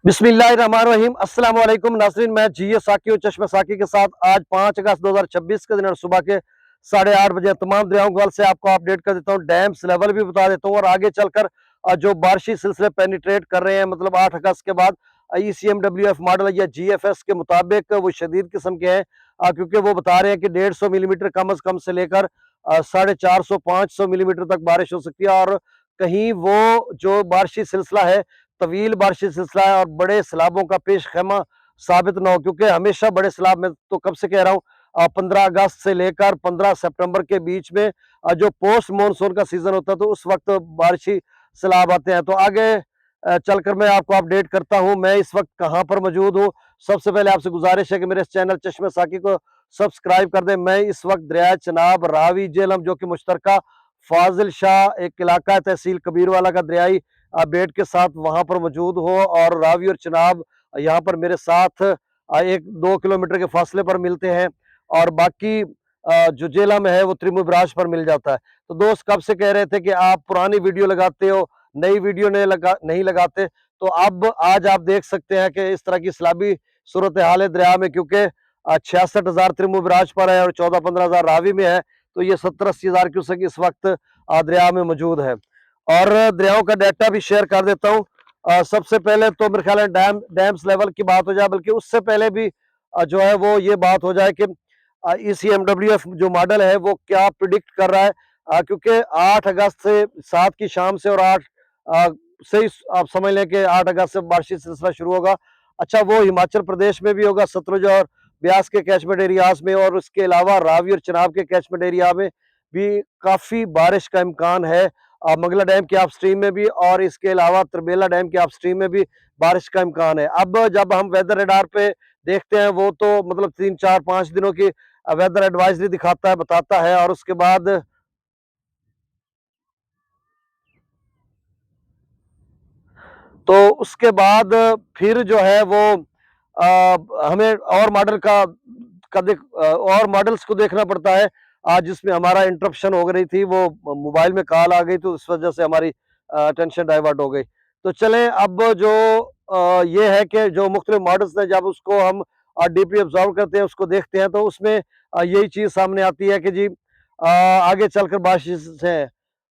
बिस्मिल्लाहिर्रहमानिर्रहीम। अस्सलाम वालेकुम नाज़रीन, मैं जीए साकी और चश्मे साकी के साथ आज 5 अगस्त 2026 के दिन और सुबह के 8:30 बजे तमाम दरियाओं के हवाले से आपको अपडेट कर देता हूँ। डैम्स लेवल भी बता देता हूँ और आगे चलकर जो बारिशी सिलसिले पेनिट्रेट कर रहे हैं, मतलब 8 अगस्त के बाद ECMWF मॉडल या GFS के मुताबिक वो शदीद किस्म के हैं, क्योंकि वो बता रहे हैं कि 150 मिलीमीटर कम अज़ कम से लेकर 450-500 मिलीमीटर तक बारिश हो सकती है। और कहीं वो जो बारिशी सिलसिला है, तवील बारिशी सिलसिला है और बड़े सैलाबों का पेश खेमा साबित ना हो, क्योंकि हमेशा बड़े सैलाब, में तो कब से कह रहा हूँ, 15 अगस्त से लेकर 15 सितंबर के बीच में जो पोस्ट मानसून का सीजन होता है, तो उस वक्त बारिशी सैलाब आते हैं। तो आगे चलकर मैं आपको अपडेट करता हूँ मैं इस वक्त कहाँ पर मौजूद हूँ। सबसे पहले आपसे गुजारिश है कि मेरे इस चैनल चश्मे साकी को सब्सक्राइब कर दें। मैं इस वक्त दरिया चनाब, रावी, जेहलम जो कि मुश्तरका फाजिल शाह एक इलाका है तहसील कबीरवाला का, दरियाई बेट के साथ वहां पर मौजूद हो, और रावी और चनाब यहाँ पर मेरे साथ 1-2 किलोमीटर के फासले पर मिलते हैं, और बाकी जो जेला में है वो त्रिमुबराज पर मिल जाता है। तो दोस्त कब से कह रहे थे कि आप पुरानी वीडियो लगाते हो, नई वीडियो नहीं लगाते, तो अब आज आप देख सकते हैं कि इस तरह की सैलाबी सूरत हाल है दरिया में, क्योंकि 66,000 त्रिमुबराज पर है और 14-15 हज़ार रावी में है। तो ये 70-80 हज़ार क्यूसेक इस वक्त दरिया में मौजूद है। और दरियाओं का डाटा भी शेयर कर देता हूँ। सबसे पहले तो मेरे ख्याल है डैम्स लेवल की बात हो जाए, बल्कि उससे पहले भी जो है वो ये बात हो जाए कि ECMWF जो मॉडल है वो क्या प्रिडिक्ट कर रहा है, क्योंकि 8 अगस्त से 7 की शाम से और 8 अ, से ही आप समझ लें कि 8 अगस्त से बारिशी सिलसिला शुरू होगा। अच्छा, वो हिमाचल प्रदेश में भी होगा, सतलुज और ब्यास के कैचमेंट एरियाज में, और उसके अलावा रावी और चनाब के कैचमेंट एरिया में भी काफ़ी बारिश का इम्कान है। मंगला डैम के आप स्ट्रीम में भी, और इसके अलावा तरबेला डैम के आप स्ट्रीम में भी बारिश का इम्कान है। अब जब हम वेदर रडार पे देखते हैं, वो तो मतलब 3-4-5 दिनों की वेदर एडवाइजरी दिखाता है, बताता है, और उसके बाद फिर जो है वो हमें और मॉडल और मॉडल्स को देखना पड़ता है। आज जिसमें हमारा इंटरप्शन हो रही थी, वो मोबाइल में कॉल आ गई, तो इस वजह से हमारी अटेंशन डाइवर्ट हो गई। तो चलें, अब जो ये है कि जो मुख्तलिफ मॉडल्स हैं, जब उसको हम डीपली ऑब्जर्व करते हैं, उसको देखते हैं, तो उसमें यही चीज़ सामने आती है कि जी आगे चलकर बारिश है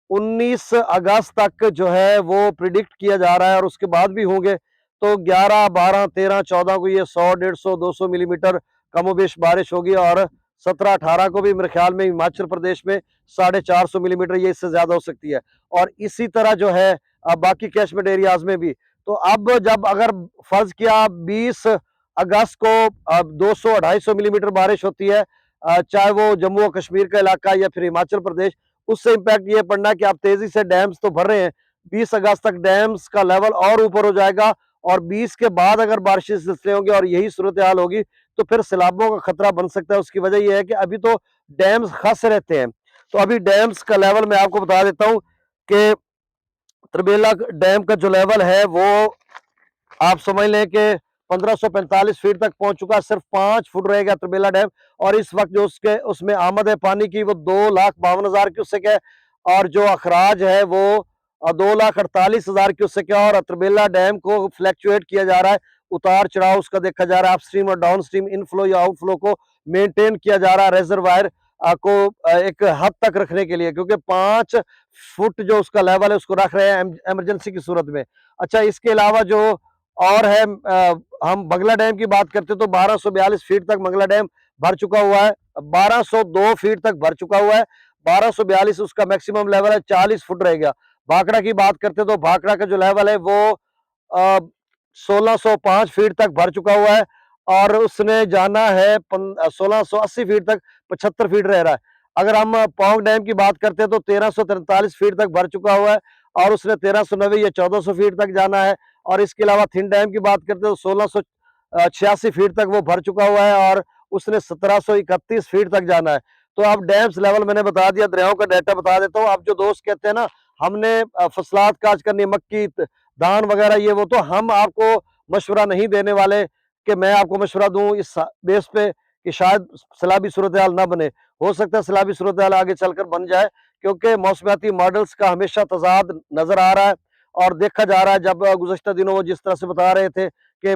19 अगस्त तक जो है वो प्रिडिक्ट किया जा रहा है, और उसके बाद भी होंगे। तो 11, 12, 13, 14 को ये 100, 150, 200 मिलीमीटर कमोबेश बारिश होगी, और 17, 18 को भी मेरे ख्याल में हिमाचल प्रदेश में 450 मिलीमीटर, ये इससे ज्यादा हो सकती है। और इसी तरह जो है बाकी कैचमेंट एरियाज में भी। तो अब जब अगर फर्ज किया 20 अगस्त को 200, 250 मिलीमीटर बारिश होती है, चाहे वो जम्मू और कश्मीर का इलाका या फिर हिमाचल प्रदेश, उससे इम्पैक्ट ये पड़ना कि आप तेजी से डैम्स तो भर रहे हैं, 20 अगस्त तक डैम्स का लेवल और ऊपर हो जाएगा, और 20 के बाद अगर बारिश सिलसिले होंगे और यही सूरत हाल होगी, तो फिर सैलाबों का खतरा बन सकता है। उसकी वजह यह है कि अभी तो डैम्स खस रहते हैं। तो अभी डैम्स का लेवल मैं आपको बता देता हूँ कि तरबेला डैम का जो लेवल है वो आप समझ लें कि 1545 फीट तक पहुंच चुका है। सिर्फ 5 फुट रहेगा तरबेला डैम, और इस वक्त जो उसके उसमें आमद है पानी की वो 2,52,000 क्यूसेक है, और जो अखराज है वो 2,48,000 क्यूसेक है। और तरबेला डैम को फ्लैक्चुएट किया जा रहा है, उतार चढ़ाव उसका देखा जा रहा है, अपस्ट्रीम और डाउन स्ट्रीम इनफ्लो या आउटफ्लो को मेंटेन किया जा रहा है, रिजर्वायर को एक हद तक रखने के लिए, क्योंकि 5 फुट जो उसका लेवल है उसको रख रहे हैं इमरजेंसी की सूरत में। अच्छा, इसके अलावा जो और है, हम बंगला डैम की बात करते तो 1242 फीट तक मंगला डैम भर चुका हुआ है, 1202 फीट तक भर चुका हुआ है, 1242 उसका मैक्सिमम लेवल है, 40 फुट रह गया। भाखड़ा की बात करते तो भाखड़ा का जो लेवल है वो 1605 फीट तक भर चुका हुआ है, और उसने जाना है 1680 फीट तक, 75 फीट रह रहा है। अगर हम पौंग डैम की बात करते हैं तो 1343 फीट तक भर चुका हुआ है, और उसने 1390 या 1400 फीट तक जाना है। और इसके अलावा थिन डैम की बात करते हैं तो 1686 फीट तक वो भर चुका हुआ है, और उसने 1731 फीट तक जाना है। तो अब डैम्स लेवल मैंने बता दिया, दरियाओं का डाटा बता देता हूँ। अब जो दोस्त कहते हैं ना हमने फसलात काश्त करनी, मक्की, धान वगैरह, ये वो, तो हम आपको मशवरा नहीं देने वाले कि मैं आपको मशवरा दूं इस बेस पे कि शायद सैलाबी सूरत हाल ना बने। हो सकता है सैलाबी सूरत हाल आगे चलकर बन जाए, क्योंकि मौसमियाती मॉडल्स का हमेशा तजाद नजर आ रहा है। और देखा जा रहा है, जब गुज़श्ता दिनों वो जिस तरह से बता रहे थे कि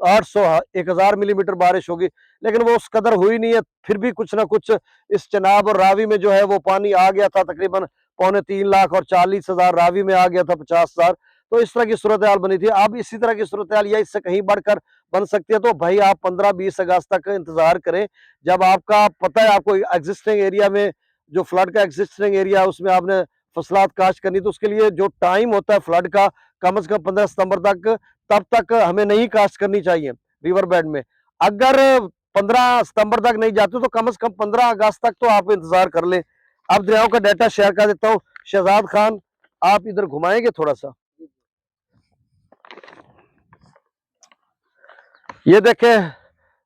800 1000 मिलीमीटर बारिश होगी, लेकिन वो उस कदर हुई नहीं है। फिर भी कुछ ना कुछ इस चनाब और रावी में जो है वो पानी आ गया था, तकरीबन पौने 3 लाख, और 40,000 रावी में आ गया था, 50,000। तो इस तरह की सूरत हाल बनी थी। अब इसी तरह की सूरत हाल या इससे कहीं बढ़कर बन सकती है। तो भाई आप 15-20 अगस्त तक इंतजार करें, जब आपका पता है आपको एग्जिस्टिंग एरिया में, जो फ्लड का एग्जिस्टिंग एरिया है उसमें आपने फसलात काश्त करनी, तो उसके लिए जो टाइम होता है फ्लड का, कम से कम 15 सितंबर तक, तब तक हमें नहीं काश्त करनी चाहिए रिवर बेड में। अगर 15 सितंबर तक नहीं जाते तो कम से कम 15 अगस्त तक तो आप इंतजार कर लें। अब दरियाओं का डाटा शेयर कर देता हूँ। शहजाद खान, आप इधर घुमाएंगे थोड़ा सा। ये देखें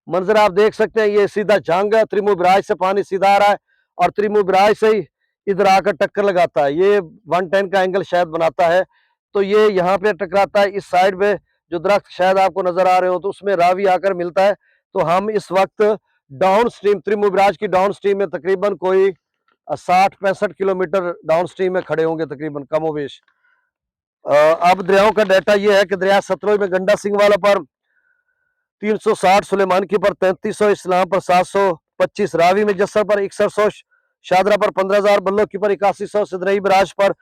मंजर, आप देख सकते हैं, ये सीधा जंग है, त्रिमु बराज से पानी सीधा आ रहा है और त्रिमु बराज से ही इधर आकर टक्कर लगाता है। ये 110 का एंगल शायद बनाता है, तो ये यहाँ पे टकराता है। इस साइड पे जो दरख्त शायद आपको नजर आ रहे हो, तो उसमें रावी आकर मिलता है। तो हम इस वक्त डाउन स्ट्रीम, त्रिमु बराज की डाउन स्ट्रीम में तकरीबन कोई 60-65 किलोमीटर डाउन स्ट्रीम में खड़े होंगे तकरीबन, कमोबेश। अब दरियाओं का डाटा ये है कि दरिया सतलुज में गंडा सिंह वाला पर 360, सुलेमान की पर 3300, इस्लाम पर 725, रावी में जस्सर पर 6100, शादरा पर 15,000, बल्लो की पर 8100, सिदरई बराज पर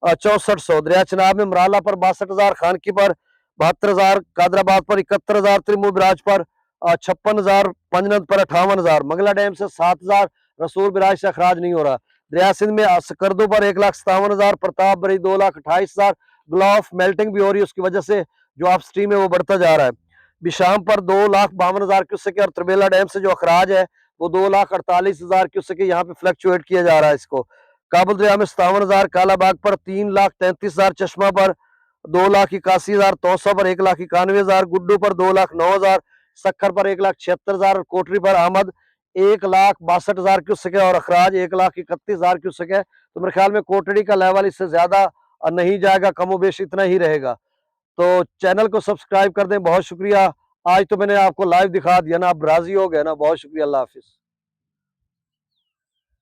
6400, दरिया चनाब में मराला पर 62,000, खान की पर 72,000, कादराबाद पर 71,000, त्रिमु बराज पर 56,000, पंजनद पर 58,000, मंगला डैम से 7,000, रसूल बराज से अखराज नहीं हो रहा। दरिया सिंध में सकरदो पर 1,57,000, प्रताप बरी 2,28,000, ग्लॉफ मेल्टिंग भी हो रही है, उसकी वजह से जो आप स्ट्रीम है वो बढ़ता जा रहा है। बिशाम पर 2,52,000 क्यूसेक, और त्रिबेला डैम से जो अखराज है वो 2,48,000 क्यूसेक, यहाँ पे फ्लक्चुएट किया जा रहा है इसको। काबुल दरिया में 57,000, कालाबाग पर 3,33,000, चश्मा पर 2,81,000, तौसा पर 1,91,000, गुड्डू पर 2,09,000, सक्खर पर 1,76,000, और कोटरी पर आमद 1,62,000 क्यूसेक है, और अखराज 1,31,000 क्यूसेक है। तो मेरे ख्याल में कोटड़ी का लेवल इससे ज्यादा नहीं जाएगा, कमोबेश इतना ही रहेगा। तो चैनल को सब्सक्राइब कर दें। बहुत शुक्रिया। आज तो मैंने आपको लाइव दिखा दिया ना, आप राजी हो गए ना, बहुत शुक्रिया। अल्लाह हाफिज।